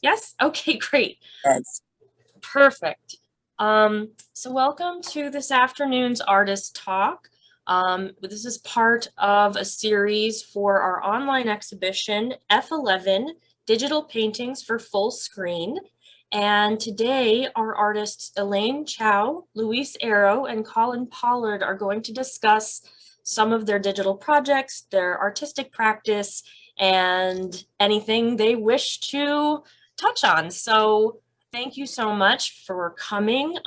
Yes? Okay, great. Yes. Perfect. So welcome to this afternoon's Artist Talk. This is part of a series for our online exhibition, F11, Digital Paintings for Full Screen. And today, our artists Elaine Chao, Luise Eru, and Collin Pollard are going to discuss some of their digital projects, their artistic practice, and anything they wish to touch on. So thank you so much for coming.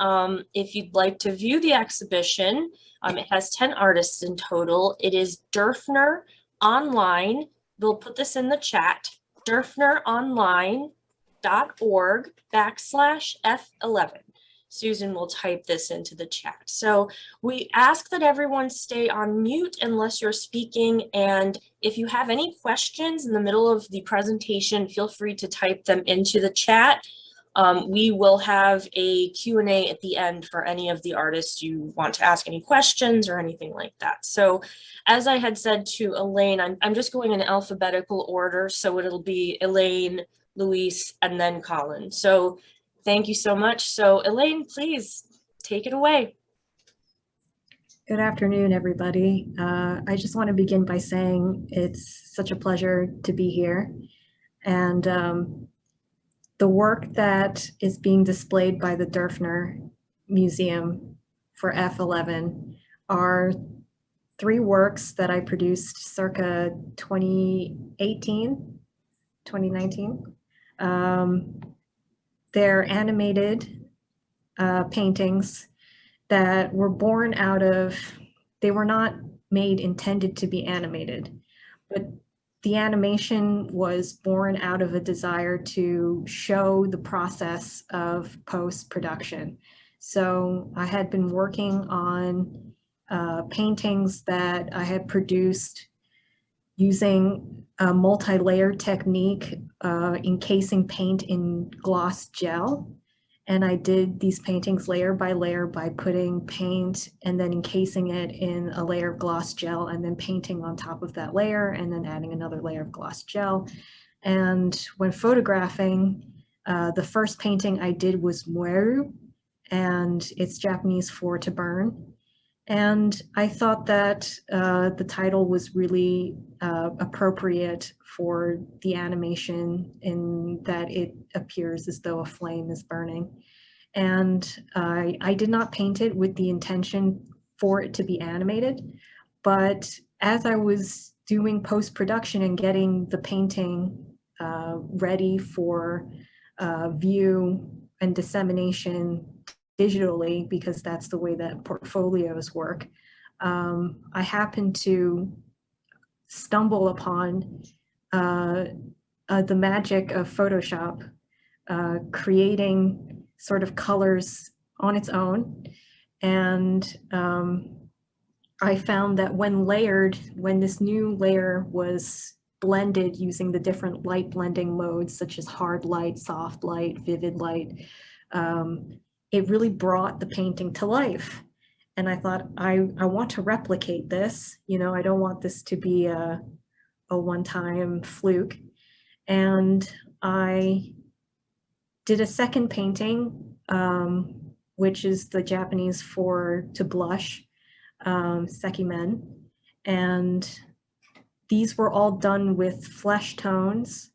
If you'd like to view the exhibition, it has 10 artists in total. It is Derfner Online. We'll put this in the chat, derfneronline.org/F11. Susan will type this into the chat. So we ask that everyone stay on mute unless you're speaking. And if you have any questions in the middle of the presentation, feel free to type them into the chat. We will have a Q&A at the end for any of the artists you want to ask any questions or anything like that. So as I had said to Elaine, I'm just going in alphabetical order. So it'll be Elaine, Luise, and then Collin. So thank you so much. So Elaine, please take it away. Good afternoon, everybody. I just want to begin by saying it's such a pleasure to be here. And the work that is being displayed by the Derfner Museum for F11 are 3 works that I produced circa 2018, 2019. They're animated paintings that were born out of, they were not made intended to be animated, but the animation was born out of a desire to show the process of post-production. So I had been working on paintings that I had produced using a multi-layer technique, encasing paint in gloss gel. And I did these paintings layer by layer by putting paint and then encasing it in a layer of gloss gel and then painting on top of that layer and then adding another layer of gloss gel. And when photographing, the first painting I did was Eru, and it's Japanese for to burn. And I thought that the title was really appropriate for the animation in that it appears as though a flame is burning. And I did not paint it with the intention for it to be animated, but as I was doing post-production and getting the painting ready for view and dissemination digitally, because that's the way that portfolios work, I happened to stumble upon the magic of Photoshop, creating sort of colors on its own. And I found that when layered, when this new layer was blended using the different light blending modes, such as hard light, soft light, vivid light, it really brought the painting to life. And I thought, I want to replicate this. You know, I don't want this to be a one-time fluke. And I did a second painting, which is the Japanese for to blush, sekimen. And these were all done with flesh tones.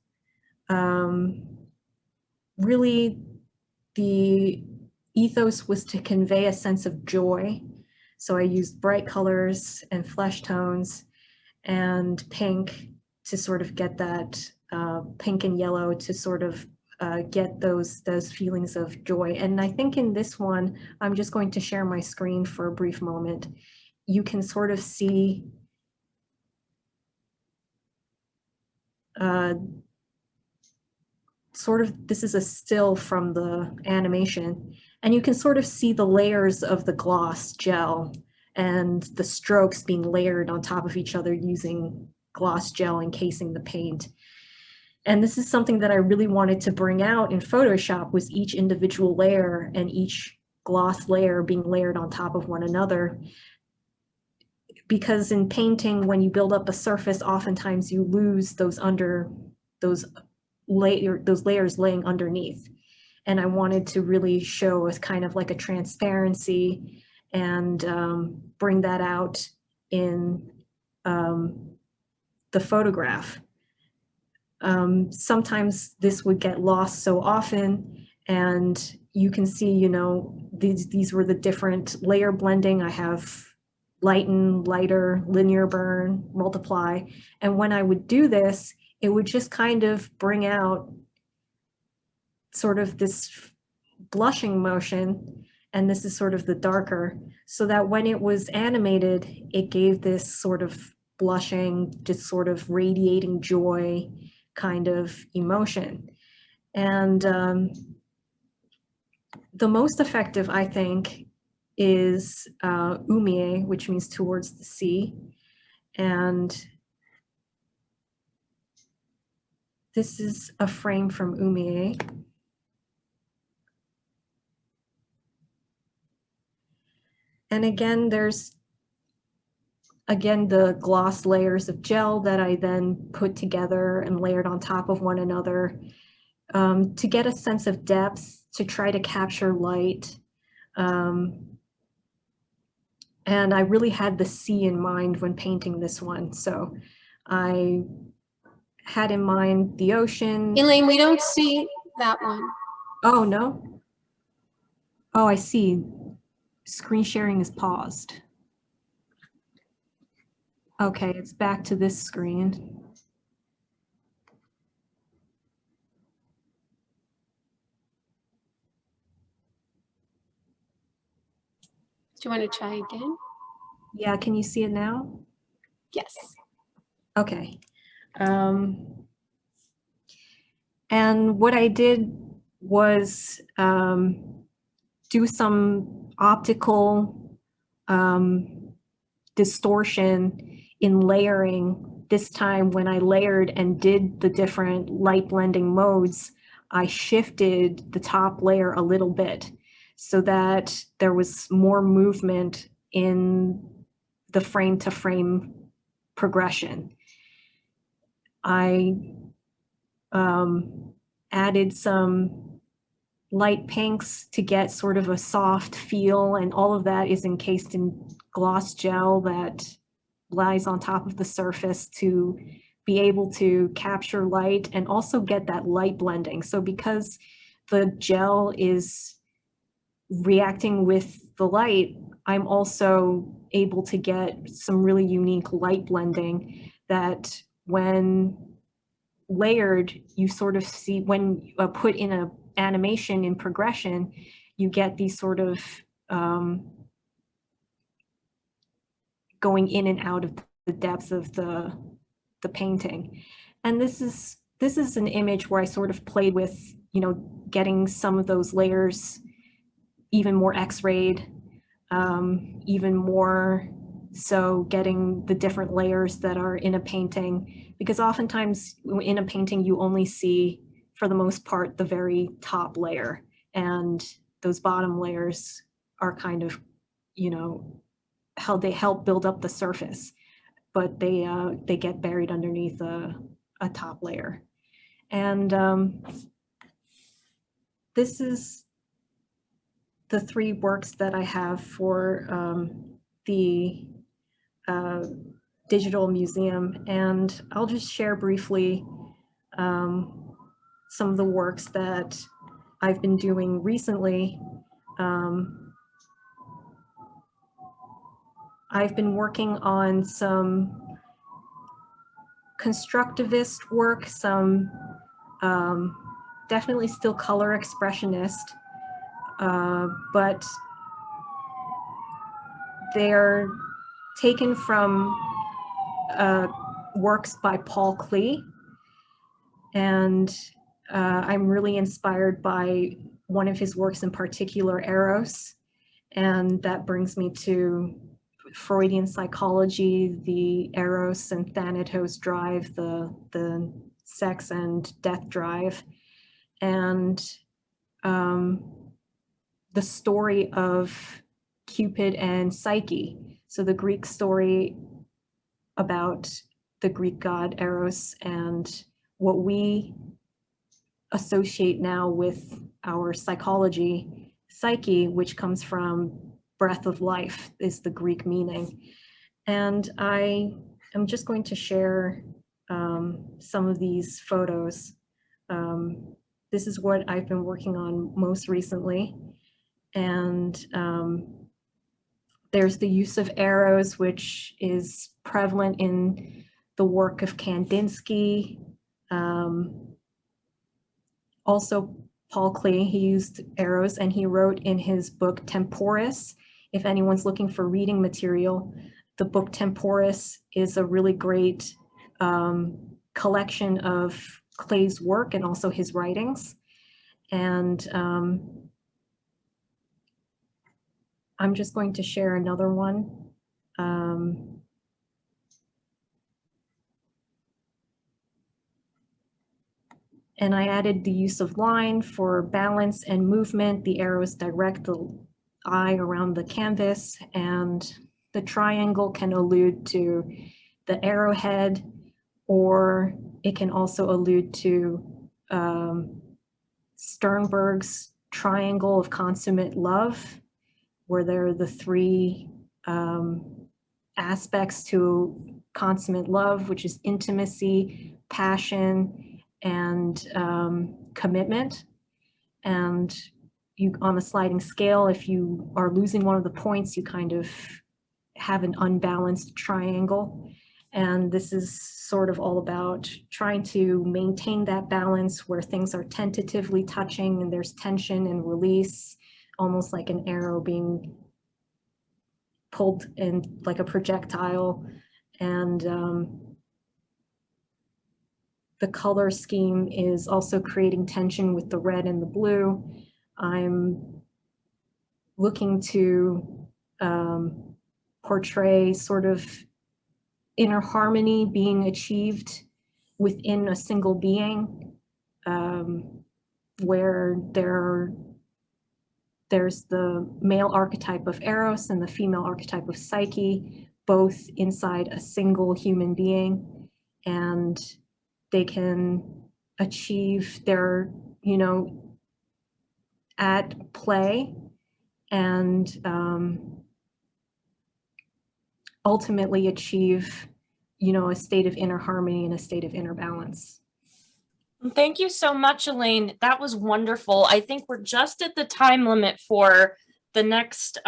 Really, the ethos was to convey a sense of joy. So I used bright colors and flesh tones and pink to sort of get that pink and yellow to sort of get those feelings of joy. And I think in this one, I'm just going to share my screen for a brief moment. You can sort of see this is a still from the animation, and you can sort of see the layers of the gloss gel and the strokes being layered on top of each other using gloss gel encasing the paint. And this is something that I really wanted to bring out in Photoshop, was each individual layer and each gloss layer being layered on top of one another. Because in painting, when you build up a surface, oftentimes you lose those those layers laying underneath. And I wanted to really show as kind of like a transparency and bring that out in the photograph. Sometimes this would get lost so often, and you can see, you know, these were the different layer blending. I have lighten, lighter, linear burn, multiply. And when I would do this, it would just kind of bring out sort of this blushing motion, and this is sort of the darker, so that when it was animated, it gave this sort of blushing, just sort of radiating joy kind of emotion. And the most effective, I think, is umie, which means towards the sea. And this is a frame from umie. And again, there's the gloss layers of gel that I then put together and layered on top of one another to get a sense of depth, to try to capture light. And I really had the sea in mind when painting this one. So I had in mind the ocean. Elaine, we don't see that one. Oh, no? Oh, I see. Screen sharing is paused. Okay, it's back to this screen. Do you want to try again? Yeah, can you see it now? Yes. Okay. And what I did was do some optical distortion in layering. This time when I layered and did the different light blending modes, I shifted the top layer a little bit so that there was more movement in the frame to frame progression. I added some light pinks to get sort of a soft feel, and all of that is encased in gloss gel that lies on top of the surface to be able to capture light and also get that light blending. So because the gel is reacting with the light, I'm also able to get some really unique light blending that when layered, you sort of see, when put in an animation in progression, you get these sort of going in and out of the depth of the painting. And this is an image where I sort of played with, you know, getting some of those layers even more X-rayed, even more so getting the different layers that are in a painting, because oftentimes in a painting you only see, for the most part, the very top layer, and those bottom layers are kind of, you know, how they help build up the surface, but they get buried underneath a top layer. And this is the 3 works that I have for the digital museum, and I'll just share briefly some of the works that I've been doing recently. I've been working on some constructivist work, some definitely still color expressionist, but they're taken from works by Paul Klee. And I'm really inspired by one of his works in particular, Eros. And that brings me to Freudian psychology, the Eros and Thanatos drive, the sex and death drive, and the story of Cupid and Psyche. So the Greek story about the Greek god Eros and what we associate now with our psyche, which comes from breath of life, is the Greek meaning. And I am just going to share some of these photos. This is what I've been working on most recently. And there's the use of arrows, which is prevalent in the work of Kandinsky. Also, Paul Klee, he used arrows, and he wrote in his book Temporis. If anyone's looking for reading material, the book Temporis is a really great collection of Klee's work and also his writings. And I'm just going to share another one. And I added the use of line for balance and movement. The arrows direct the eye around the canvas, and the triangle can allude to the arrowhead, or it can also allude to Sternberg's triangle of consummate love, where there are the three aspects to consummate love, which is intimacy, passion, and commitment. And you, on the sliding scale, if you are losing one of the points, you kind of have an unbalanced triangle. And this is sort of all about trying to maintain that balance where things are tentatively touching and there's tension and release, almost like an arrow being pulled in like a projectile. And the color scheme is also creating tension with the red and the blue. I'm looking to portray sort of inner harmony being achieved within a single being, where there's the male archetype of Eros and the female archetype of Psyche, both inside a single human being, and they can achieve their, you know, at play, and ultimately achieve, you know, a state of inner harmony and a state of inner balance. Thank you so much, Elaine. That was wonderful. I think we're just at the time limit for the next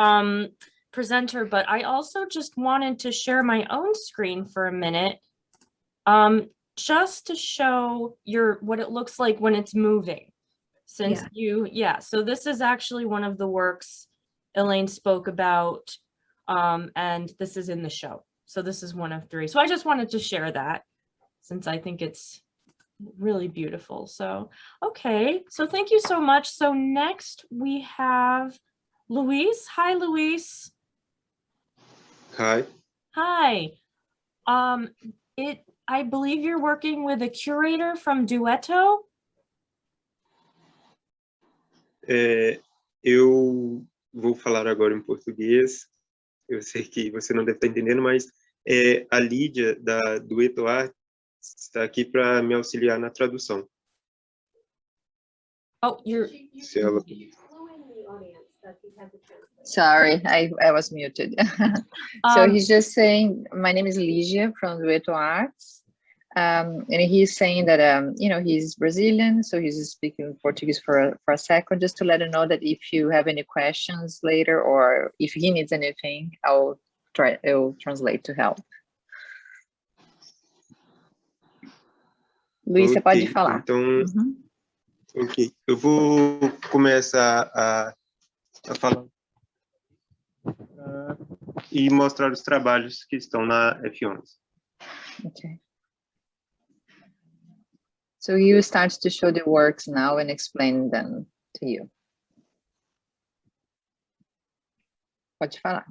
presenter, but I also just wanted to share my own screen for a minute, just to show what it looks like when it's moving. Since so this is actually one of the works Elaine spoke about, and this is in the show. So this is one of three. So I just wanted to share that since I think it's really beautiful. So, okay. So thank you so much. So next we have Luise. Hi, Luise. Hi. Hi. I believe you're working with a curator from Duetto. Eu vou falar agora em português. Eu sei que você não deve estar entendendo, mas a Lídia da Duetto Art está aqui para me auxiliar na tradução. Oh, you're. Sorry, I was muted. So he's just saying, my name is Lígia from Duetto Arts. And he's saying that, you know, he's Brazilian, so he's speaking Portuguese for a second, just to let him know that if you have any questions later, or if he needs anything, I'll translate to help. Luís, você pode falar. Então, ok. Eu vou começar a falar e mostrar os trabalhos que estão na F11. Okay. So you start to show the works now and explain them to you. Pode falar.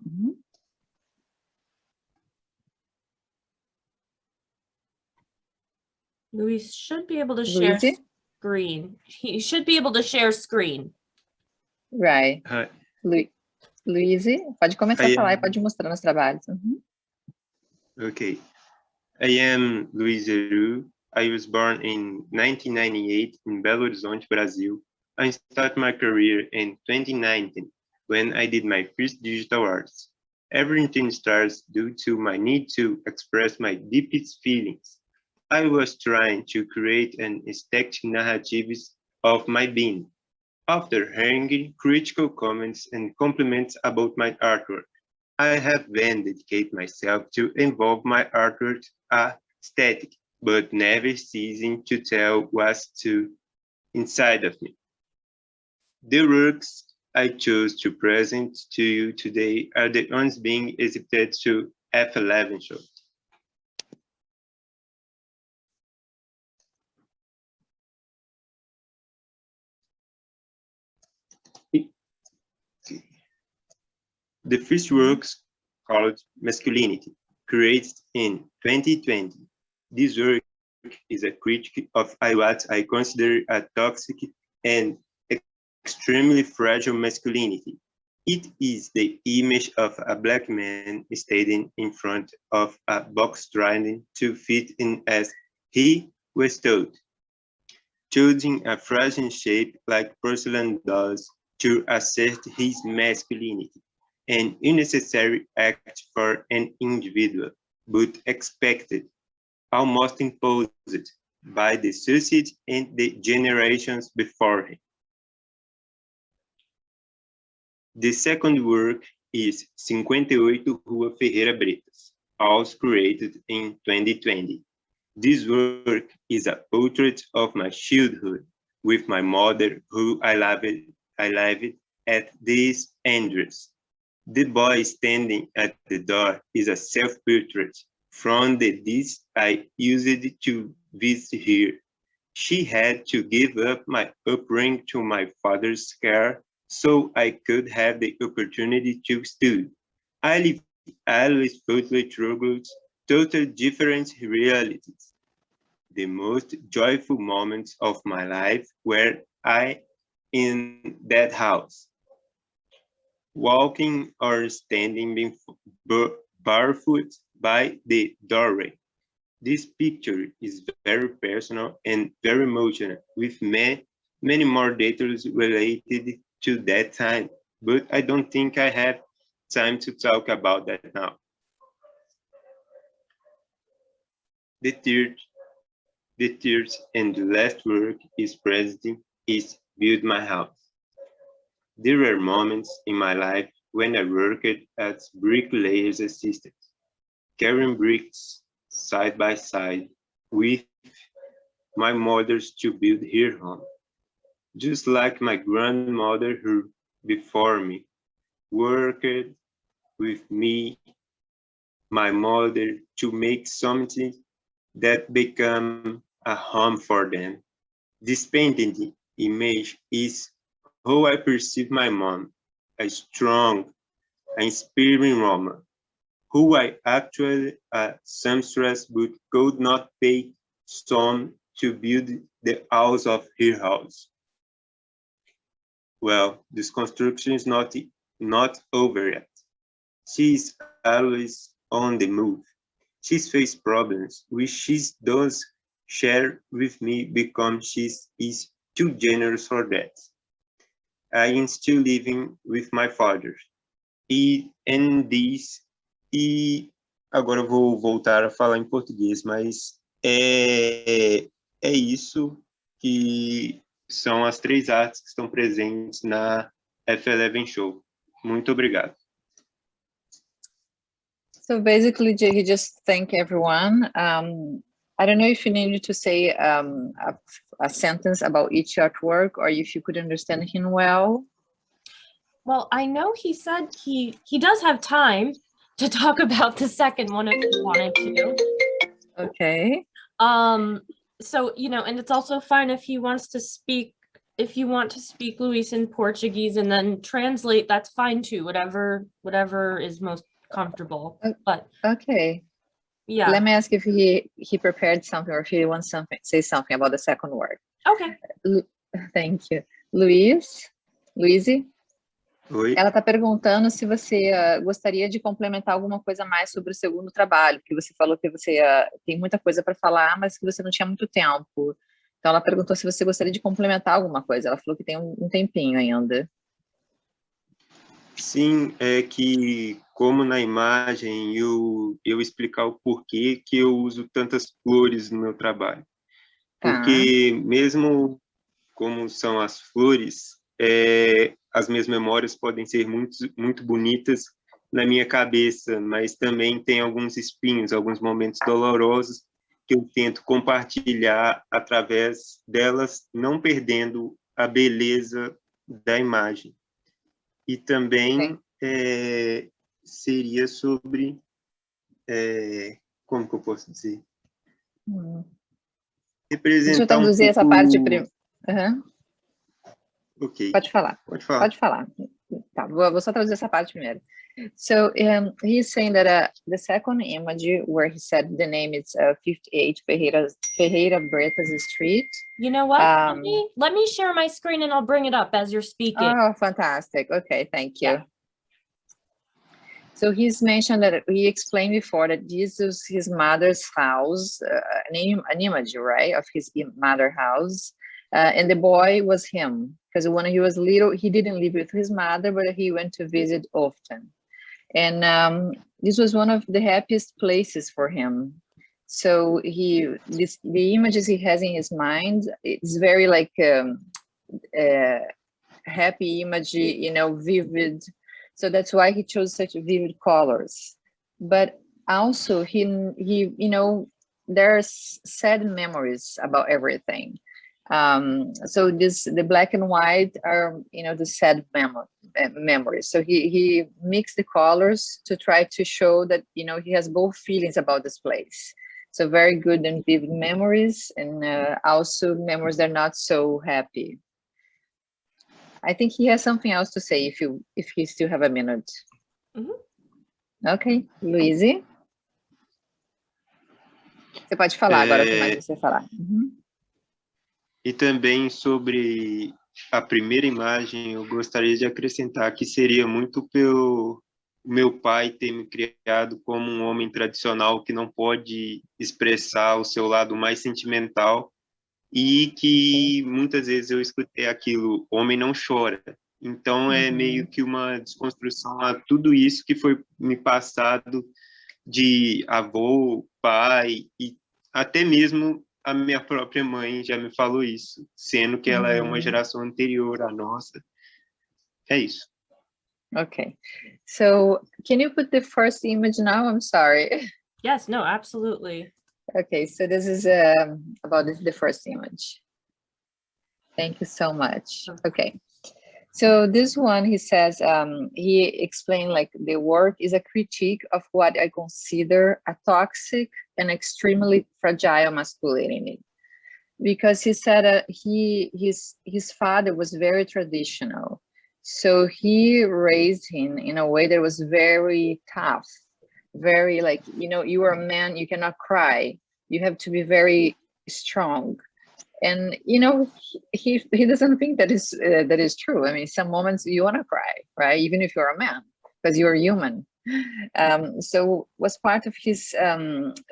Luis should be able to share screen. He should be able to share screen. Right. Hi. Luise, pode começar a falar e pode mostrar nos trabalhos. Okay. I am Luise Eru, I was born in 1998 in Belo Horizonte, Brazil. I started my career in 2019 when I did my first digital arts. Everything starts due to my need to express my deepest feelings. I was trying to create an aesthetic narrative of my being. After hearing critical comments and compliments about my artwork, I have then dedicated myself to involve my artwork aesthetic, but never ceasing to tell what's inside of me. The works I chose to present to you today are the ones being exhibited to F11 show. The first works called Masculinity, created in 2020. This work is a critique of what I consider a toxic and extremely fragile masculinity. It is the image of a Black man standing in front of a box trying to fit in as he was told, choosing a fragile shape like porcelain does to assert his masculinity, an unnecessary act for an individual, but expected, almost imposed by the society and the generations before him. The second work is 58 Rua Ferreira Bretas, also created in 2020. This work is a portrait of my childhood with my mother, who I loved at this address. The boy standing at the door is a self-portrait from the disc I used to visit her. She had to give up my upbringing to my father's care so I could have the opportunity to study. I always totally struggled, totally different realities. The most joyful moments of my life were in that house, walking or standing barefoot by the doorway. This picture is very personal and very emotional, with many more details related to that time, but I don't think I have time to talk about that now. The third and the last work is Build My House. There were moments in my life when I worked as bricklayer's assistant, carrying bricks side by side with my mother's to build her home. Just like my grandmother who before me worked with me, my mother, to make something that become a home for them. This painted image is how I perceive my mom, a strong, inspiring woman, who I actually seamstress but could not pay some to build the house of her house. Well, this construction is not over yet. She is always on the move. She's faced problems which she does share with me because she is too generous for that. I am still living with my father. E agora eu vou voltar a falar em português, mas é isso que são as três artes que estão presentes na F11 Show. Muito obrigado. So basically, he just thanked everyone. I don't know if you needed to say a sentence about each artwork, or if you could understand him well. Well, I know he said he does have time to talk about the second one if he wanted to. Okay. So, you know, and it's also fine if he wants to speak, if you want to speak Luise in Portuguese and then translate, that's fine too, whatever is most comfortable. But okay. Yeah. Let me ask if he prepared something, or if he wants say something about the second word. Okay. Thank you. Luise? Oi? Ela está perguntando se você gostaria de complementar alguma coisa mais sobre o segundo trabalho, porque você falou que você tem muita coisa para falar, mas que você não tinha muito tempo. Então, ela perguntou se você gostaria de complementar alguma coisa. Ela falou que tem um tempinho ainda. Sim, é que, como na imagem, eu explicar o porquê que eu uso tantas flores no meu trabalho. Tá. Porque mesmo como são as flores, as minhas memórias podem ser muito bonitas na minha cabeça, mas também tem alguns espinhos, alguns momentos dolorosos que eu tento compartilhar através delas, não perdendo a beleza da imagem. E também seria sobre, como que eu posso dizer? Deixa eu Representar um traduzir essa pouco... parte primeiro. Uhum. Ok, Pode falar. pode falar. Pode falar. Tá, vou só traduzir essa parte primeiro. So he's saying that the second image where he said the name is 58 Ferreira Bretas Street. You know what? Let me share my screen and I'll bring it up as you're speaking. Oh, fantastic. Okay, thank you. Yeah. So he's mentioned that he explained before that this is his mother's house, an image, right, of his mother house. And the boy was him, because when he was little, he didn't live with his mother, but he went to visit often. And this was one of the happiest places for him. So the images he has in his mind, it's very like happy image, you know, vivid. So that's why he chose such vivid colors. But also he you know, there's sad memories about everything. So the black and white are, you know, the sad memories. So he mixed the colors to try to show that, you know, he has both feelings about this place. So very good and vivid memories, and also memories that are not so happy. I think he has something else to say if you still have a minute. Mm-hmm. Okay, Luise. Você pode falar agora, o que mais você falar. Uhum. E também sobre a primeira imagem, eu gostaria de acrescentar que seria muito pelo meu pai ter me criado como um homem tradicional que não pode expressar o seu lado mais sentimental, e que muitas vezes eu escutei aquilo, homem não chora. Então é meio que uma desconstrução a tudo isso que foi me passado de avô, pai, e até mesmo a minha própria mãe já me falou isso, sendo que ela é uma geração anterior à nossa. É isso. Okay. So can you put the first image now? I'm sorry. Yes, no, absolutely. Okay, so this is about the first image. Thank you so much. Okay. So this one, he says, he explained like the work is a critique of what I consider a toxic and extremely fragile masculinity. Because he said his father was very traditional. So he raised him in a way that was very tough, very like, you know, you are a man, you cannot cry. You have to be very strong. And, you know, he doesn't think that is true. I mean, some moments you want to cry, right? Even if you're a man, because you're human. So was part of his,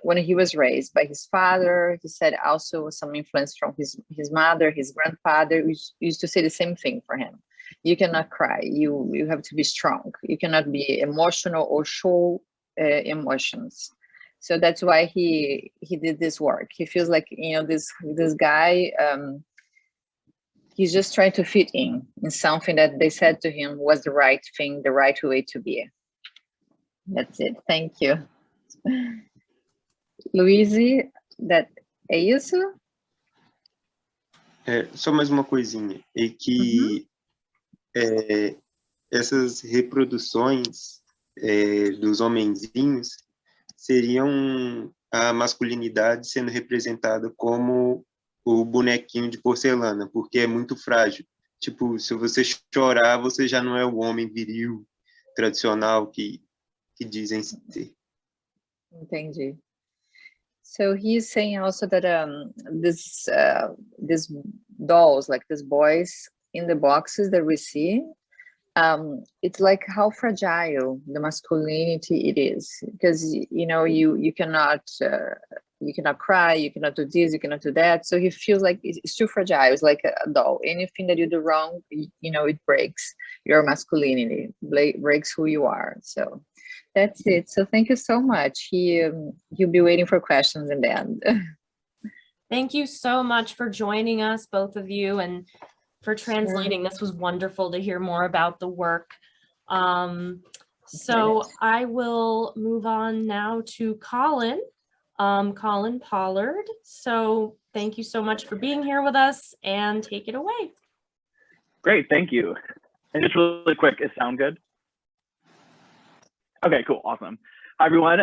when he was raised by his father, he said also some influence from his mother, his grandfather, who used to say the same thing for him. You cannot cry. You have to be strong. You cannot be emotional or show emotions. So that's why he did this work. He feels like, you know, this guy, he's just trying to fit in something that they said to him was the right thing, the right way to be. That's it. Thank you. Luise, é isso? Só mais uma coisinha, é que essas reproduções dos homenzinhos seriam a masculinidade sendo representada como o bonequinho de porcelana, porque é muito frágil. Tipo, se você chorar, você já não é o homem viril, tradicional que dizem ser. Entendi. So he's saying also that these dolls, like these boys in the boxes that we see, it's like how fragile the masculinity it is, because you know you cannot cry, you cannot do this, you cannot do that. So he feels like it's too fragile. It's like a doll. Anything that you do wrong, you know, it breaks your masculinity, breaks who you are. So that's it. So thank you so much. He'll be waiting for questions in the end. Thank you so much for joining us, both of you, and for translating. This was wonderful to hear more about the work. So I will move on now to Collin, Collin Pollard. So thank you so much for being here with us, and take it away. Great, thank you. And just really quick, is sound good? Okay, cool, awesome. Hi everyone,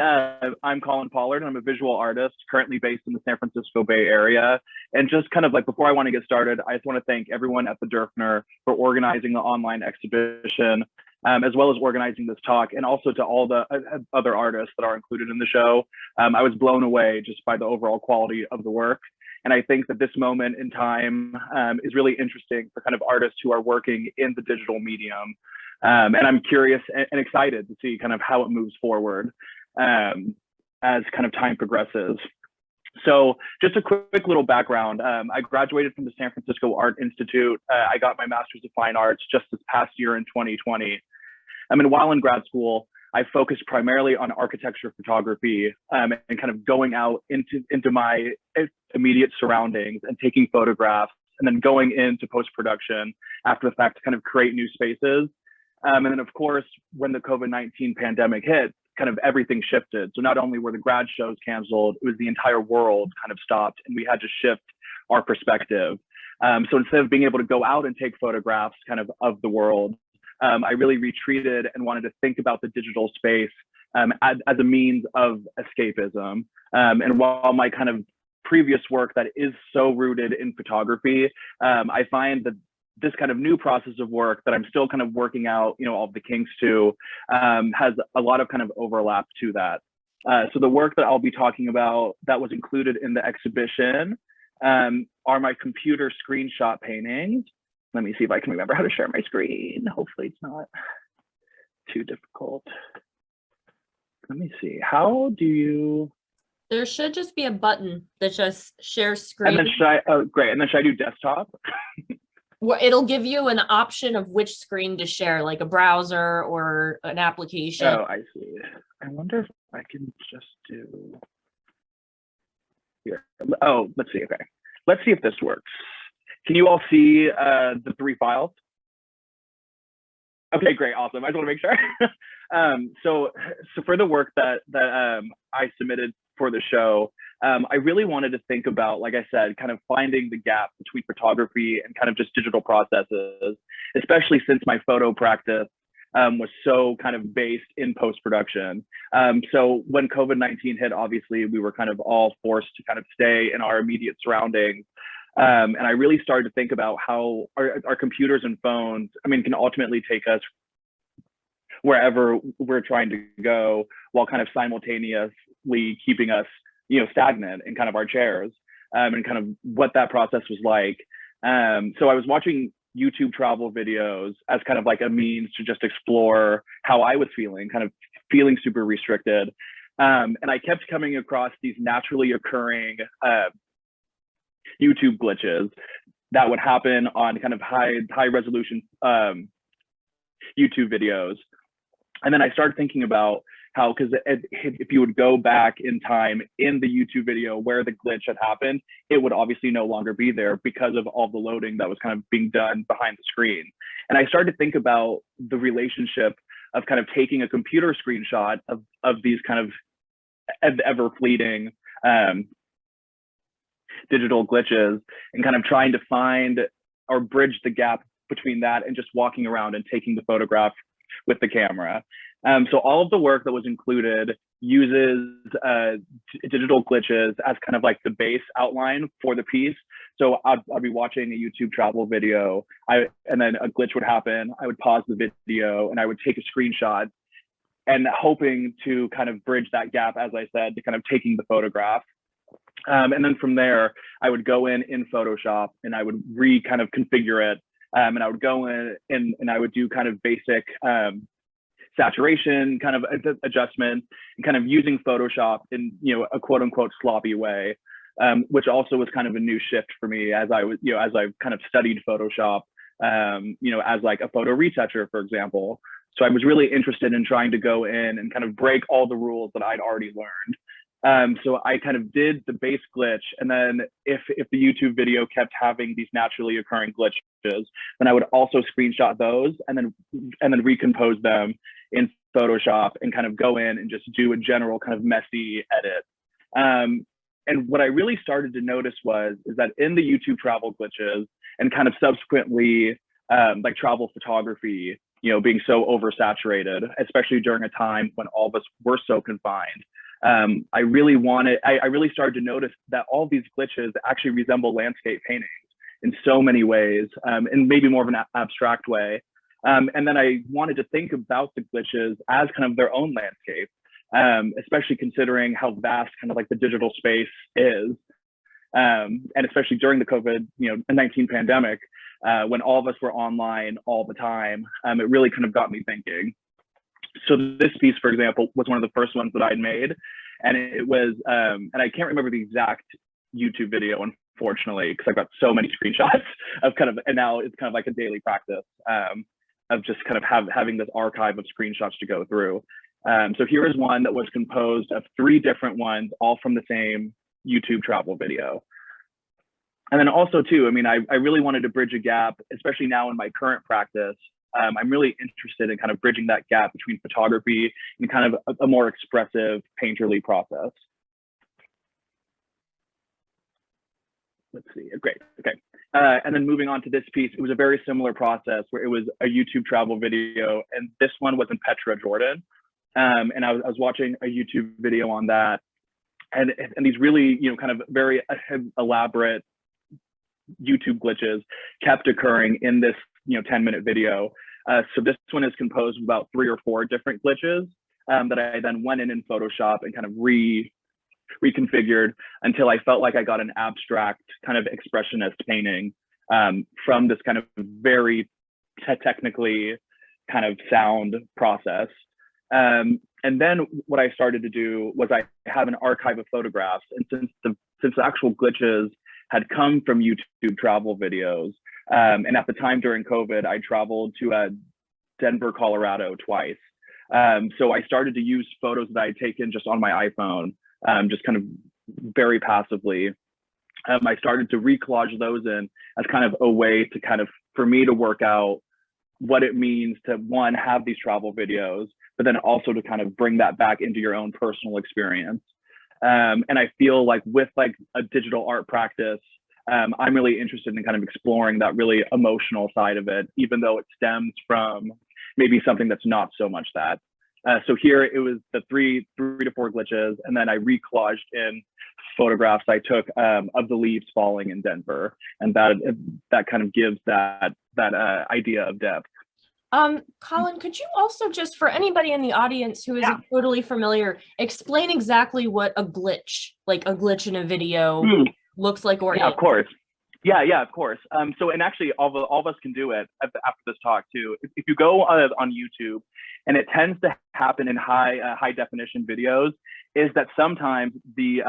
I'm Collin Pollard, and I'm a visual artist currently based in the San Francisco Bay Area. And just kind of like before I want to get started, I just want to thank everyone at the Dürfner for organizing the online exhibition, as well as organizing this talk, and also to all the other artists that are included in the show. I was blown away just by the overall quality of the work. And I think that this moment in time is really interesting for kind of artists who are working in the digital medium. And I'm curious and excited to see kind of how it moves forward as kind of time progresses. So just a quick little background. I graduated from the San Francisco Art Institute. I got my Master's of Fine Arts just this past year in 2020. And while in grad school, I focused primarily on architecture photography and kind of going out into my immediate surroundings and taking photographs, and then going into post-production after the fact to kind of create new spaces. And then of course, when the COVID-19 pandemic hit, kind of everything shifted. So not only were the grad shows canceled, it was the entire world kind of stopped, and we had to shift our perspective. So instead of being able to go out and take photographs kind of the world, I really retreated and wanted to think about the digital space as a means of escapism. And while my kind of previous work that is so rooted in photography, I find that this kind of new process of work that I'm still kind of working out, you know, all of the kinks to, has a lot of kind of overlap to that. So the work that I'll be talking about that was included in the exhibition are my computer screenshot paintings. Let me see if I can remember how to share my screen. Hopefully it's not too difficult. Let me see, how do you? There should just be a button that just shares screen. And then should I, oh great, and then should I do desktop? Well, it'll give you an option of which screen to share, like a browser or an application. Oh, I see. I wonder if I can just do here. Oh, let's see, okay. Let's see if this works. Can you all see the 3 files? Okay, great, awesome. I just want to make sure. So for the work that I submitted for the show, I really wanted to think about, like I said, kind of finding the gap between photography and kind of just digital processes, especially since my photo practice was so kind of based in post-production. So when COVID-19 hit, obviously we were kind of all forced to kind of stay in our immediate surroundings. And I really started to think about how our computers and phones, I mean, can ultimately take us wherever we're trying to go, while kind of simultaneously keeping us, you know, stagnant in kind of our chairs, and kind of what that process was like. So I was watching YouTube travel videos as kind of like a means to just explore how I was feeling, kind of feeling super restricted. And I kept coming across these naturally occurring YouTube glitches that would happen on kind of high resolution YouTube videos. And then I started thinking about how, because if you would go back in time in the YouTube video where the glitch had happened, it would obviously no longer be there because of all the loading that was kind of being done behind the screen. And I started to think about the relationship of kind of taking a computer screenshot of these kind of ever fleeting digital glitches, and kind of trying to find or bridge the gap between that and just walking around and taking the photograph with the camera. So all of the work that was included uses digital glitches as kind of like the base outline for the piece. So I'd be watching a YouTube travel video, and then a glitch would happen. I would pause the video and I would take a screenshot, and hoping to kind of bridge that gap, as I said, to kind of taking the photograph. And then from there, I would go in Photoshop and I would kind of configure it And I would go in and I would do kind of basic saturation kind of adjustments and kind of using Photoshop in, a quote unquote sloppy way, which also was kind of a new shift for me as I was, as I kind of studied Photoshop, as like a photo retoucher, for example. So I was really interested in trying to go in and kind of break all the rules that I'd already learned. So I kind of did the base glitch, and then if the YouTube video kept having these naturally occurring glitches, then I would also screenshot those and then recompose them in Photoshop and kind of go in and just do a general kind of messy edit. And what I really started to notice is that in the YouTube travel glitches and kind of subsequently like travel photography, being so oversaturated, especially during a time when all of us were so confined, I really started to notice that all these glitches actually resemble landscape paintings in so many ways, and maybe more of an abstract way. And then I wanted to think about the glitches as kind of their own landscape, especially considering how vast kind of like the digital space is. And especially during the COVID-19 pandemic, when all of us were online all the time, it really kind of got me thinking. So this piece, for example, was one of the first ones that I'd made. And it was, and I can't remember the exact YouTube video, unfortunately, because I've got so many screenshots of and now it's kind of like a daily practice of just kind of having this archive of screenshots to go through. So here is one that was composed of 3 different ones, all from the same YouTube travel video. And then also too, I really wanted to bridge a gap, especially now in my current practice. I'm really interested in kind of bridging that gap between photography and kind of a more expressive painterly process. Let's see, great, okay. And then moving on to this piece, it was a very similar process where it was a YouTube travel video, and this one was in Petra, Jordan. And I was watching a YouTube video on that, and these really, kind of very elaborate YouTube glitches kept occurring in this, 10-minute video. So this one is composed of about 3 or 4 different glitches that I then went in Photoshop and kind of reconfigured until I felt like I got an abstract kind of expressionist painting from this kind of very technically kind of sound process. And then what I started to do was I have an archive of photographs, and since the actual glitches had come from YouTube travel videos, and at the time during COVID, I traveled to Denver, Colorado twice. So I started to use photos that I had taken just on my iPhone, just kind of very passively. I started to recollage those in as kind of a way to kind of, for me to work out what it means to, one, have these travel videos, but then also to kind of bring that back into your own personal experience. And I feel like with like a digital art practice, I'm really interested in kind of exploring that really emotional side of it, even though it stems from maybe something that's not so much that. So here it was the 3 to 4 glitches, and then I recollaged in photographs I took of the leaves falling in Denver, and that kind of gives that idea of depth. Collin, could you also, just for anybody in the audience who isn't totally familiar, explain exactly what a glitch in a video looks like? Or yeah, of course. Yeah, of course. So, and actually all of us can do it after this talk too. If you go on YouTube, and it tends to happen in high definition videos, is that sometimes the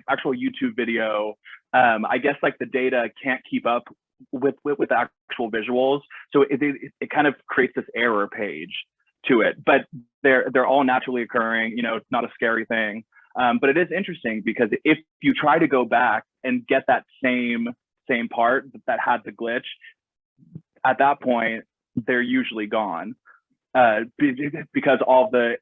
actual YouTube video, I guess like the data can't keep up with the actual visuals, so it kind of creates this error page to it. But they're all naturally occurring. It's not a scary thing. But it is interesting because if you try to go back and get that same part that had the glitch, at that point they're usually gone, because all the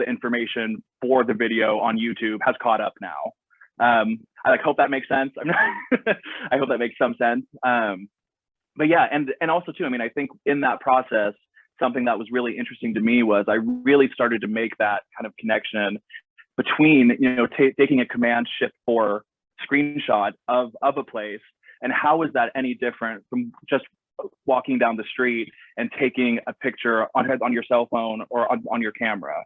information for the video on YouTube has caught up now. I hope that makes sense. I hope that makes some sense. But yeah, and also too, I think in that process, something that was really interesting to me was I really started to make that kind of connection between, taking a Command Shift 4 screenshot of a place, and how is that any different from just walking down the street and taking a picture on your cell phone or on your camera.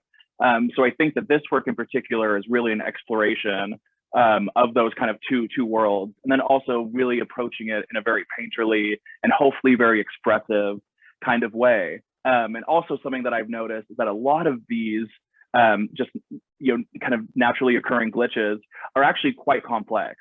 So I think that this work in particular is really an exploration of those kind of two worlds, and then also really approaching it in a very painterly and hopefully very expressive kind of way. And also something that I've noticed is that a lot of these just kind of naturally occurring glitches are actually quite complex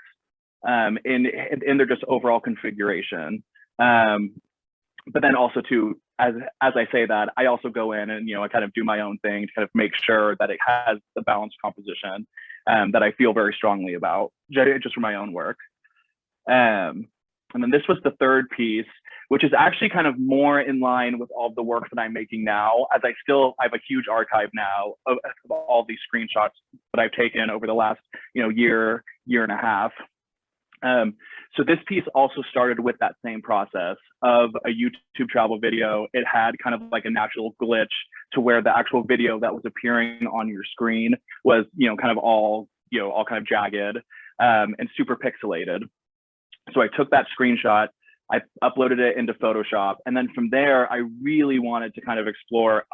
in their just overall configuration. But then also too, as I say that, I also go in and I kind of do my own thing to kind of make sure that it has the balanced composition that I feel very strongly about, just for my own work. And then this was the third piece, which is actually kind of more in line with all the work that I'm making now, as I have a huge archive now of all these screenshots that I've taken over the last year and a half. So this piece also started with that same process of a YouTube travel video. It had kind of like a natural glitch to where the actual video that was appearing on your screen was, kind of all kind of jagged and super pixelated. So I took that screenshot, I uploaded it into Photoshop, and then from there, I really wanted to kind of explore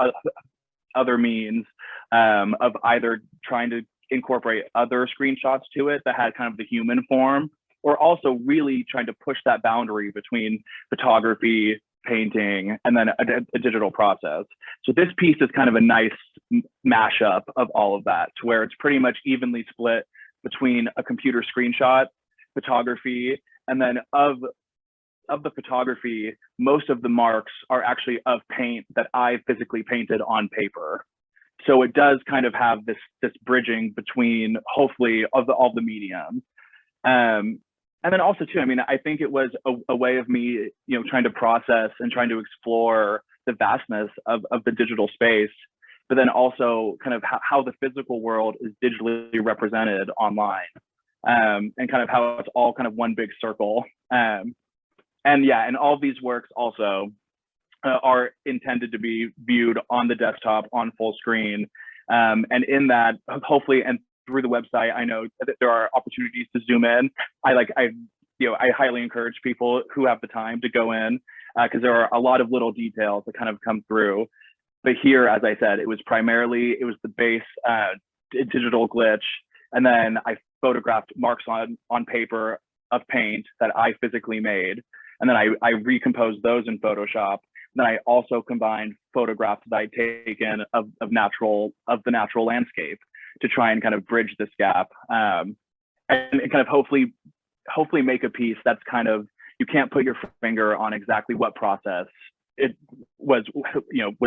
other means of either trying to incorporate other screenshots to it that had kind of the human form, or also really trying to push that boundary between photography, painting, and then a digital process. So this piece is kind of a nice mashup of all of that, to where it's pretty much evenly split between a computer screenshot, photography, and then of the photography, most of the marks are actually of paint that I physically painted on paper. So it does kind of have this bridging between, hopefully, all the mediums. And then also too, I think it was a way of me, trying to process and trying to explore the vastness of the digital space, but then also kind of how the physical world is digitally represented online, and kind of how it's all kind of one big circle. And all these works also are intended to be viewed on the desktop on full screen. And in that, hopefully, and through the website, I know that there are opportunities to zoom in. I highly encourage people who have the time to go in, because there are a lot of little details that kind of come through. But here, as I said, it was the base digital glitch, and then I photographed marks on paper of paint that I physically made, and then I recomposed those in Photoshop. Then I also combined photographs that I'd taken of the natural landscape to try and kind of bridge this gap, and kind of hopefully make a piece that's kind of, you can't put your finger on exactly what process it was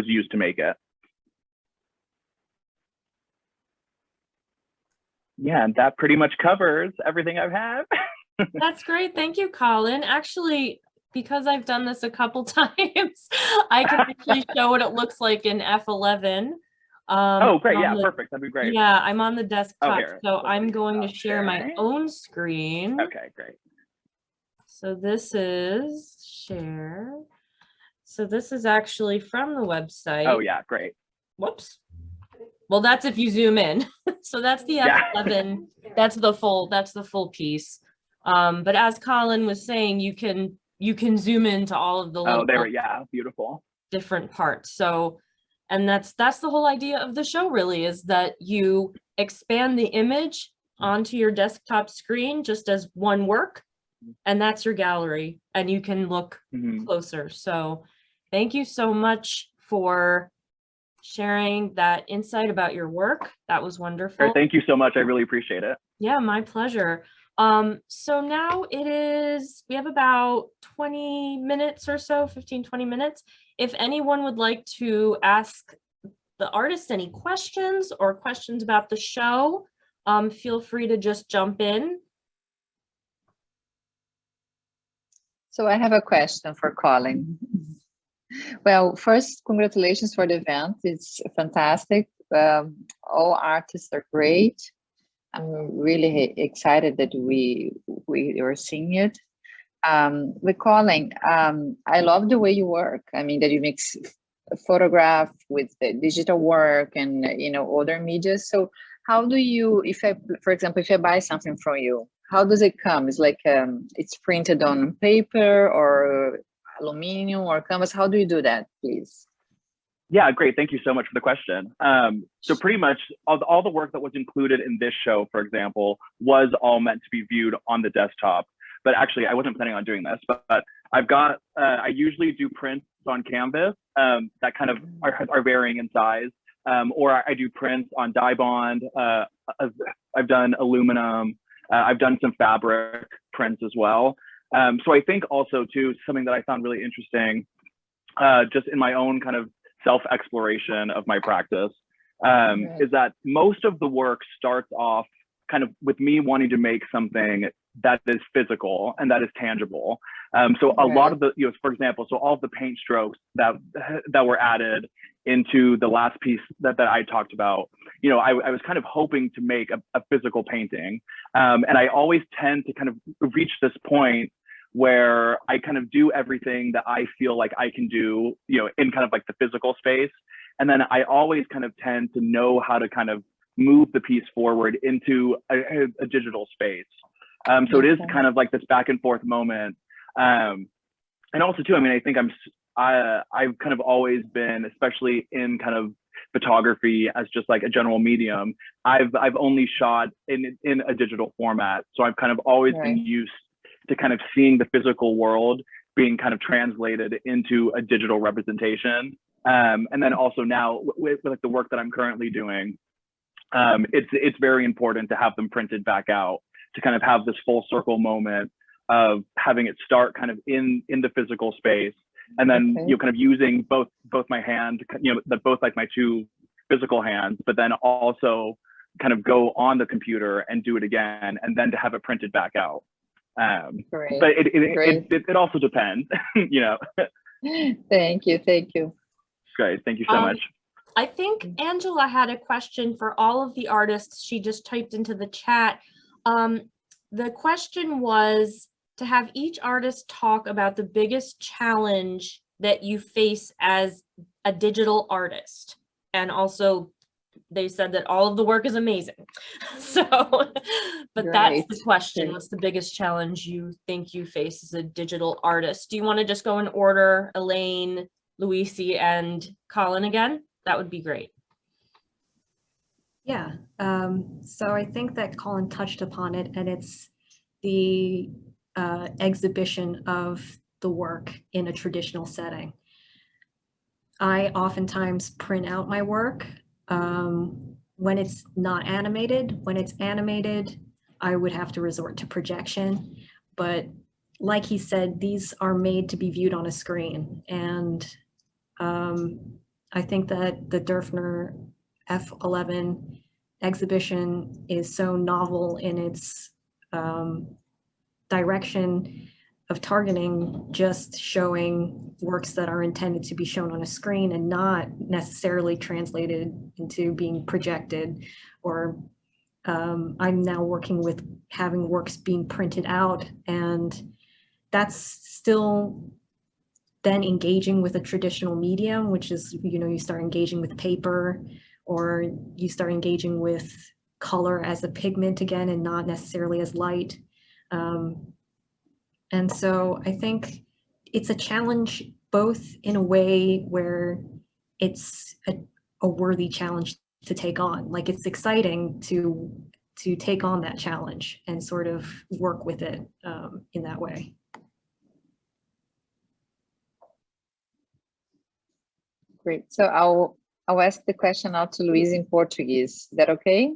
used to make it. Yeah, and that pretty much covers everything I've had. That's great. Thank you, Collin. Actually, because I've done this a couple times, I can actually show what it looks like in F11. Oh, great. Yeah, perfect. That'd be great. Yeah, I'm on the desktop, here. so I'm going to share my own screen. Okay, great. So this is share. So this is actually from the website. Oh, yeah, great. Whoops. Well, that's if you zoom in. So that's the F11. That's the full piece. But as Collin was saying, you can zoom into all of the beautiful different parts. So, and that's the whole idea of the show, really, is that you expand the image onto your desktop screen just as one work, and that's your gallery, and you can look closer. So thank you so much for sharing that insight about your work. That was wonderful. Thank you so much. I really appreciate it. Yeah, my pleasure. So now we have about 20 minutes or so, 15, 20 minutes. If anyone would like to ask the artist any questions or questions about the show, feel free to just jump in. So I have a question for Collin. Well, first, congratulations for the event. It's fantastic. All artists are great. I'm really excited that we are seeing it. With Collin, I love the way you work. I mean, that you mix photograph with the digital work and other media. So how do you, for example, if I buy something from you, how does it come? It's like it's printed on paper or aluminum or canvas. How do you do that, please? Yeah, great. Thank you so much for the question. So pretty much all the work that was included in this show, for example, was all meant to be viewed on the desktop. But actually, I wasn't planning on doing this, but I've got, I usually do prints on canvas that kind of are varying in size, or I do prints on dye bond. I've done aluminum. I've done some fabric prints as well. So I think also too, something that I found really interesting, just in my own kind of self-exploration of my practice, is that most of the work starts off kind of with me wanting to make something that is physical and that is tangible. So a lot of the, for example, so all of the paint strokes that were added into the last piece that I talked about, I was kind of hoping to make a physical painting. And I always tend to kind of reach this point where I kind of do everything that I feel like I can do, in kind of like the physical space. And then I always kind of tend to know how to kind of move the piece forward into a digital space. So it is kind of like this back and forth moment. And also too, I mean, I think I've kind of always been, especially in kind of photography as just like a general medium, I've only shot in a digital format. So I've kind of always been used to kind of seeing the physical world being kind of translated into a digital representation. And then also now with like the work that I'm currently doing, it's very important to have them printed back out to kind of have this full circle moment of having it start kind of in the physical space, and then kind of using both my hand, both like my two physical hands, but then also kind of go on the computer and do it again, and then to have it printed back out. But it also depends, Thank you. Great, thank you so much. I think Angela had a question for all of the artists. She just typed into the chat. The question was to have each artist talk about the biggest challenge that you face as a digital artist. And also they said that all of the work is amazing. So, but that's the question. What's the biggest challenge you think you face as a digital artist? Do you want to just go in order, Elaine, Luise, and Collin again? That would be great. Yeah, so I think that Collin touched upon it, and it's the exhibition of the work in a traditional setting. I oftentimes print out my work when it's not animated. When it's animated, I would have to resort to projection. But like he said, these are made to be viewed on a screen. And I think that the Dürfner F11 exhibition is so novel in its direction of targeting just showing works that are intended to be shown on a screen and not necessarily translated into being projected. Or I'm now working with having works being printed out, and that's still then engaging with a traditional medium, which is, you start engaging with paper, or you start engaging with color as a pigment again and not necessarily as light. And so I think it's a challenge both in a way where it's a worthy challenge to take on. Like, it's exciting to take on that challenge and sort of work with it in that way. Great. So I'll ask the question out to Luise in Portuguese. Is that okay?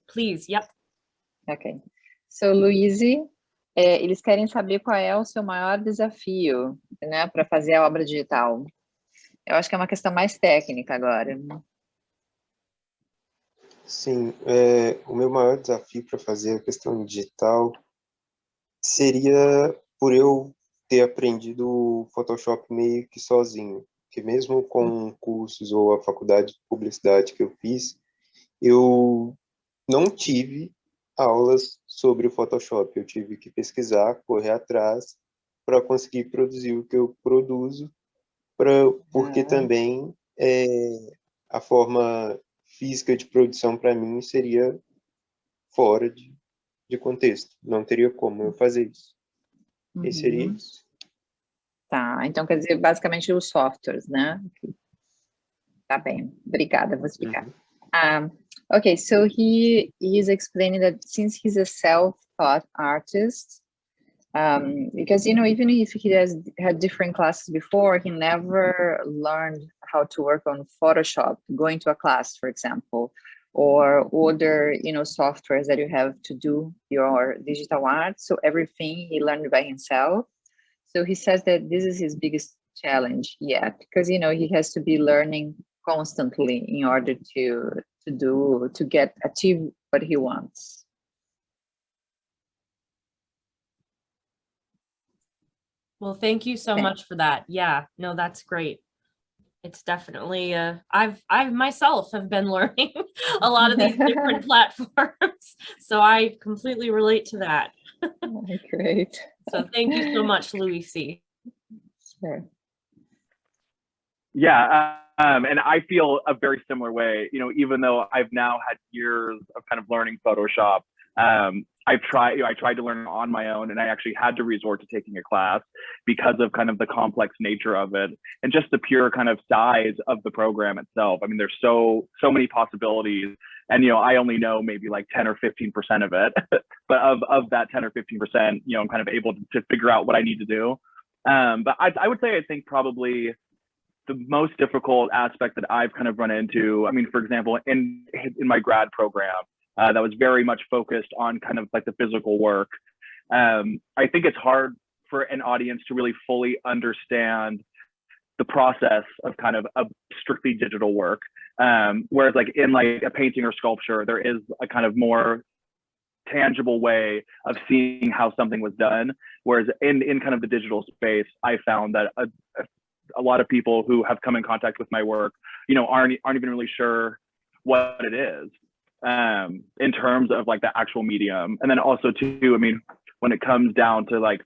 Please, yep. Ok. So, Luise, eles querem saber qual é o seu maior desafio, né, para fazer a obra digital. Eu acho que é uma questão mais técnica agora. Sim, o meu maior desafio para fazer a questão digital seria por eu ter aprendido o Photoshop meio que sozinho, que mesmo com cursos ou a faculdade de publicidade que eu fiz, eu não tive aulas sobre o Photoshop. Eu tive que pesquisar, correr atrás para conseguir produzir o que eu produzo, porque também a forma física de produção para mim seria fora de contexto. Não teria como eu fazer isso. E seria isso. Tá, então quer dizer, basicamente os softwares, né? Tá bem, obrigada, vou explicar. Okay, so he is explaining that since he's a self-taught artist, because, you know, even if he has had different classes before, he never learned how to work on Photoshop, going to a class, for example, or other, you know, softwares that you have to do your digital art. So everything he learned by himself. So he says that this is his biggest challenge yet, because, you know, he has to be learning constantly in order to achieve what he wants. Well, thank you so much for that. Yeah, no, that's great. It's definitely, I myself have been learning a lot of these different platforms, so I completely relate to that. Great. So thank you so much, Luise. Sure. Yeah, and I feel a very similar way. You know, even though I've now had years of kind of learning Photoshop, I tried to learn on my own, and I actually had to resort to taking a class because of kind of the complex nature of it and just the pure kind of size of the program itself. I mean, there's so many possibilities, and, you know, I only know maybe like 10 or 15% of it, but of that 10 or 15%, you know, I'm kind of able to figure out what I need to do. But I would say, I think probably the most difficult aspect that I've kind of run into, I mean, for example, in my grad program, that was very much focused on kind of like the physical work. I think it's hard for an audience to really fully understand the process of kind of a strictly digital work. Whereas like in like a painting or sculpture, there is a kind of more tangible way of seeing how something was done. Whereas in kind of the digital space, I found that a lot of people who have come in contact with my work, you know, aren't even really sure what it is. In terms of like the actual medium. And then also too, I mean, when it comes down to like,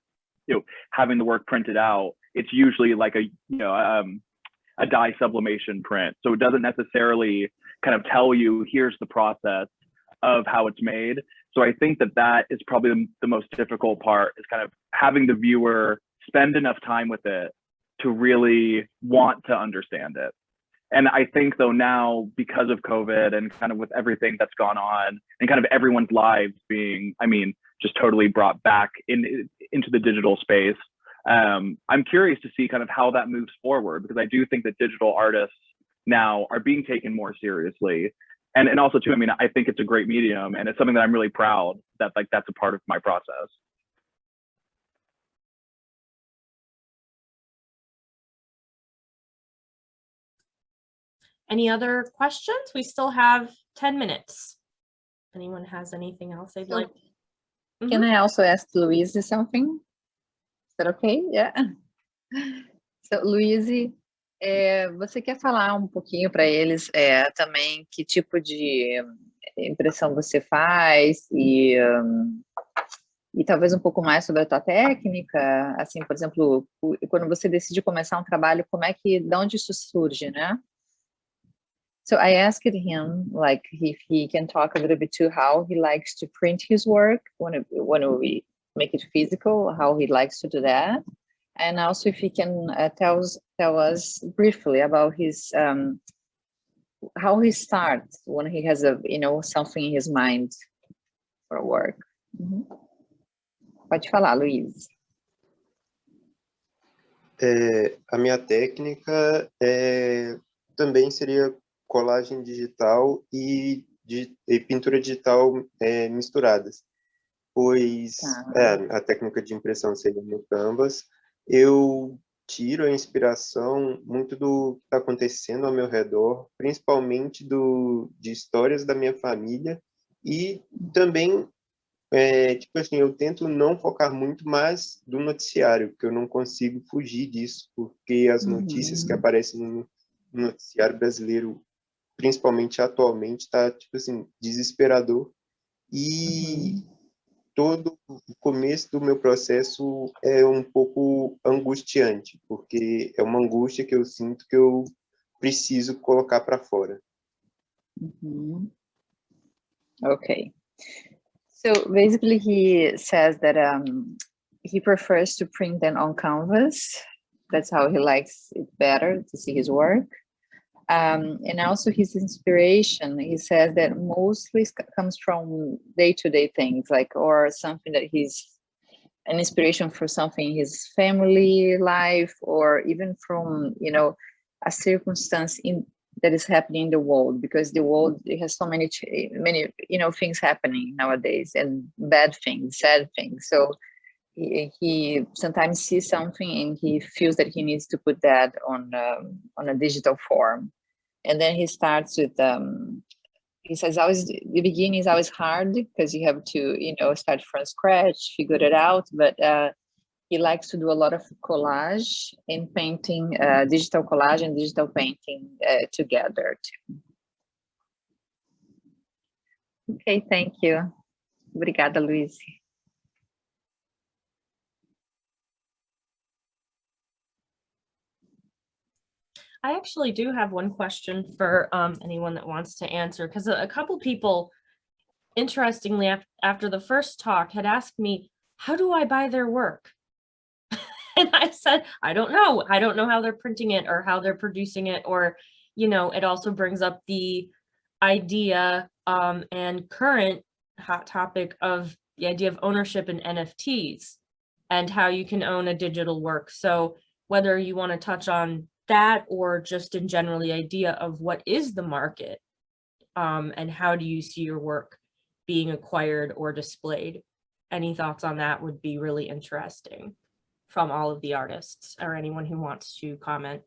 you know, having the work printed out, it's usually like a, you know, a dye sublimation print. So it doesn't necessarily kind of tell you, here's the process of how it's made. So I think that is probably the most difficult part, is kind of having the viewer spend enough time with it to really want to understand it. And I think though now, because of COVID and kind of with everything that's gone on and kind of everyone's lives being, I mean, just totally brought back into the digital space, I'm curious to see kind of how that moves forward, because I do think that digital artists now are being taken more seriously. And also too, I mean, I think it's a great medium, and it's something that I'm really proud that like that's a part of my process. Any other questions? We still have 10 minutes. Anyone has anything else they'd like? Can I also ask Luise something? Is that okay? Yeah. So, Luise, você quer falar um pouquinho para eles também que tipo de impressão você faz e talvez um pouco mais sobre a tua técnica, assim, por exemplo, quando você decide começar um trabalho, de onde isso surge, né? So I asked him, like, if he can talk a little bit to how he likes to print his work when we make it physical, how he likes to do that, and also if he can tell us briefly about his how he starts when he has something in his mind for work. Pode falar, Luise. A minha técnica também seria colagem digital e pintura digital misturadas, pois a técnica de impressão seria no Canvas. Eu tiro a inspiração muito do que está acontecendo ao meu redor, principalmente de histórias da minha família, e também, tipo assim, eu tento não focar muito mais do noticiário, porque eu não consigo fugir disso, porque as notícias que aparecem no noticiário brasileiro, principalmente atualmente, está, tipo assim, desesperador. E todo o começo do meu processo é um pouco angustiante, porque é uma angústia que eu sinto que eu preciso colocar para fora. Okay. So basically he says that he prefers to print them on canvas that's how he likes it better to see his work. And also his inspiration, he says that mostly comes from day-to-day things, like, or something that he's an inspiration for something in his family life, or even from, you know, a circumstance that is happening in the world, because the world, it has so many, you know, things happening nowadays, and bad things, sad things. So he sometimes sees something and he feels that he needs to put that on a digital form. And then he starts with, he says always the beginning is always hard because you have to, you know, start from scratch, figure it out. But he likes to do a lot of collage and painting, digital collage and digital painting together too. Okay, thank you. Obrigada, Luise. I actually do have one question for anyone that wants to answer, because a couple people, interestingly, after the first talk, had asked me, how do I buy their work? And I said, I don't know. I don't know how they're printing it or how they're producing it. Or, you know, it also brings up the idea and current hot topic of the idea of ownership in NFTs and how you can own a digital work. So whether you want to touch on that or just in general the idea of what is the market and how do you see your work being acquired or displayed, any thoughts on that would be really interesting from all of the artists or anyone who wants to comment.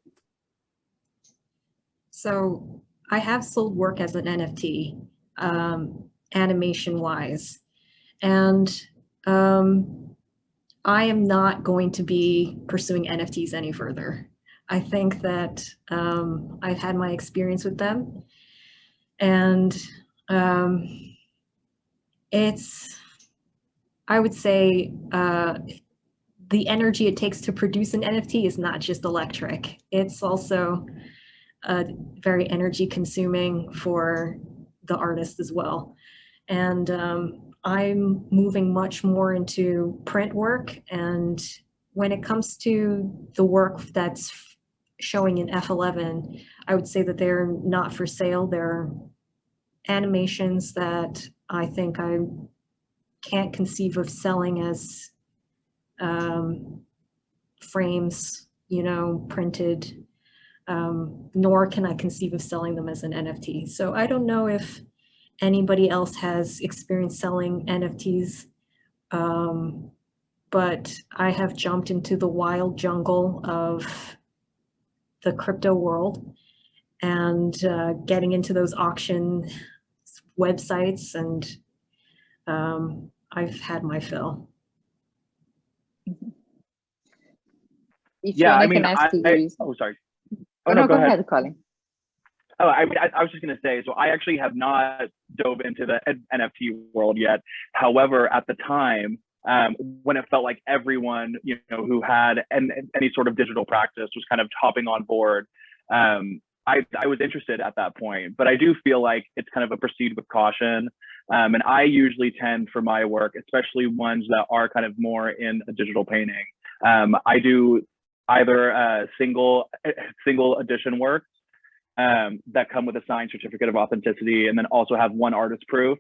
So I have sold work as an NFT, animation wise, and I am not going to be pursuing NFTs any further. I think that I've had my experience with them, and it's, I would say, the energy it takes to produce an NFT is not just electric. It's also very energy consuming for the artist as well. And I'm moving much more into print work. And when it comes to the work that's showing in F11, I would say that they're not for sale. They're animations that I think I can't conceive of selling as frames, you know, printed, nor can I conceive of selling them as an NFT. So I don't know if anybody else has experience selling NFTs, but I have jumped into the wild jungle of the crypto world and getting into those auction websites, and I've had my fill. If Yeah, I can mean, ask Luise. oh, sorry. Oh, no, go ahead, Collin. Oh, I mean, I was just going to say, so I actually have not dove into the NFT world yet. However, at the time, when it felt like everyone, you know, who had any sort of digital practice was kind of hopping on board, I was interested at that point. But I do feel like it's kind of a proceed with caution. And I usually tend for my work, especially ones that are kind of more in a digital painting, I do either single edition works that come with a signed certificate of authenticity, and then also have one artist proof.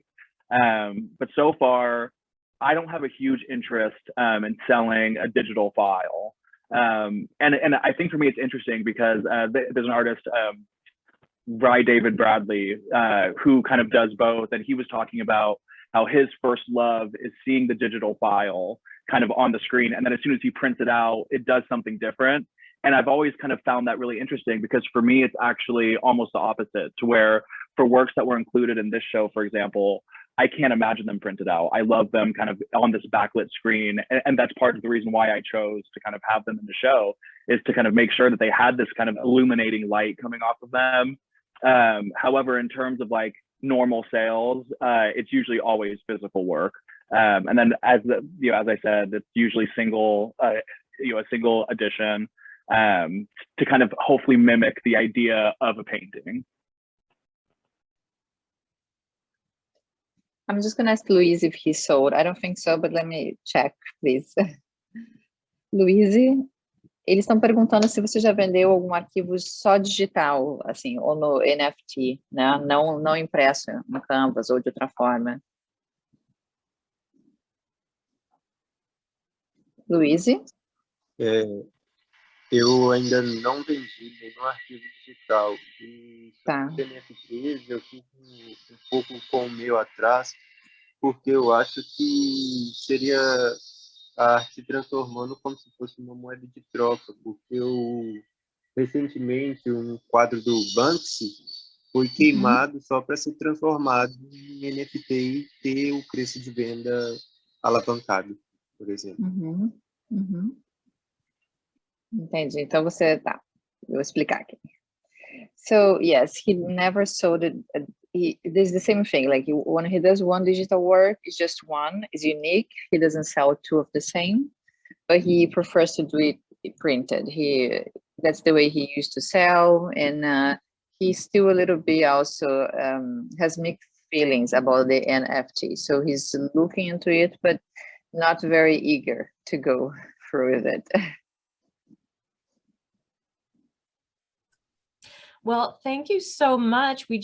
But so far, I don't have a huge interest in selling a digital file. And I think for me, it's interesting because there's an artist, David Bradley, who kind of does both. And he was talking about how his first love is seeing the digital file kind of on the screen. And then as soon as he prints it out, it does something different. And I've always kind of found that really interesting because for me, it's actually almost the opposite, to where for works that were included in this show, for example, I can't imagine them printed out. I love them kind of on this backlit screen. And that's part of the reason why I chose to kind of have them in the show, is to kind of make sure that they had this kind of illuminating light coming off of them. However, in terms of like normal sales, it's usually always physical work. And then as I said, it's usually single, a single edition, to kind of hopefully mimic the idea of a painting. I'm just going to ask Luise if he sold. I don't think so, but let me check, please. Luise? Eles estão perguntando se você já vendeu algum arquivo só digital, assim, ou no NFT, né? Não impresso no Canvas ou de outra forma. Luise? Eu ainda não vendi nenhum arquivo digital. E Tá. sobre NFTs, eu fico um pouco com o meu atrás, porque eu acho que seria a arte se transformando como se fosse uma moeda de troca, porque recentemente um quadro do Banksy foi queimado só para ser transformado em NFT e ter o preço de venda alavancado, por exemplo. Entendi. Então você tá. Eu vou explicar aqui. So yes, he never sold it. There's the same thing. Like when he does one digital work, it's just one. It's unique. He doesn't sell two of the same, but he prefers to do it printed. That's the way he used to sell, and he's still a little bit also has mixed feelings about the NFT. So he's looking into it, but not very eager to go through with it. Well, thank you so much. We